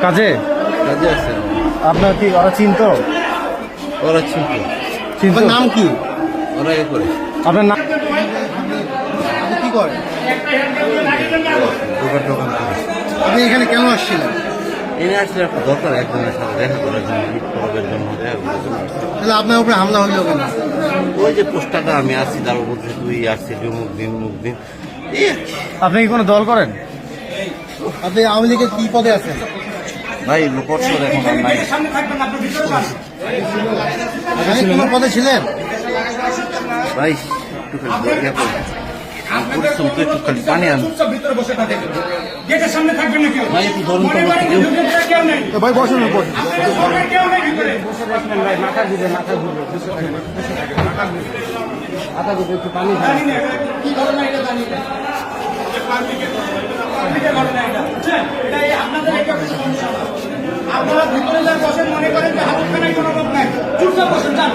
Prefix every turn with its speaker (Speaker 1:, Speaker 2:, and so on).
Speaker 1: কাজে
Speaker 2: কাজে আছে।
Speaker 1: আপনার কি ওরা চিনত?
Speaker 2: ওরা চিনত।
Speaker 1: চিনত।
Speaker 3: নাম কি?
Speaker 2: ওরা এ করে।
Speaker 1: আপনার নাম
Speaker 3: কি করে?
Speaker 2: দোকান টোকান করে।
Speaker 3: আপনি এখানে কেন আসছিলেন?
Speaker 2: এনে আসলে একটা দরকার, একজনের সাথে দেখা করার জন্য, ঈদ পরবের জন্য দেখা করার জন্য আসছে।
Speaker 3: তাহলে আপনার উপরে হামলা হইল কেন?
Speaker 2: ওই যে পোস্টারটা আমি আসছি, তার বলছে তুই আসছিলি মুখ দিন এই আর কি।
Speaker 1: আপনি কি কোনো দল করেন?
Speaker 3: আপনি আওয়ামী লীগের কি পদে আছেন?
Speaker 2: ভাই পরশর এখন আর নাই।
Speaker 3: আগে কোনো পদে ছিলেন?
Speaker 2: ভাই একটু খালি ইয়ে করে। আমি পরিশ্রম তো একটু খালি পানি আন। ভাই একটু ধরুন তো আমার কেউ।
Speaker 3: তো ভাই বসুন উপর।
Speaker 4: আপনারা ভিতরে যা বসেন মনে করেন যে হাতের কোনো লোক নাই, চুপচাপ বসেন, যান।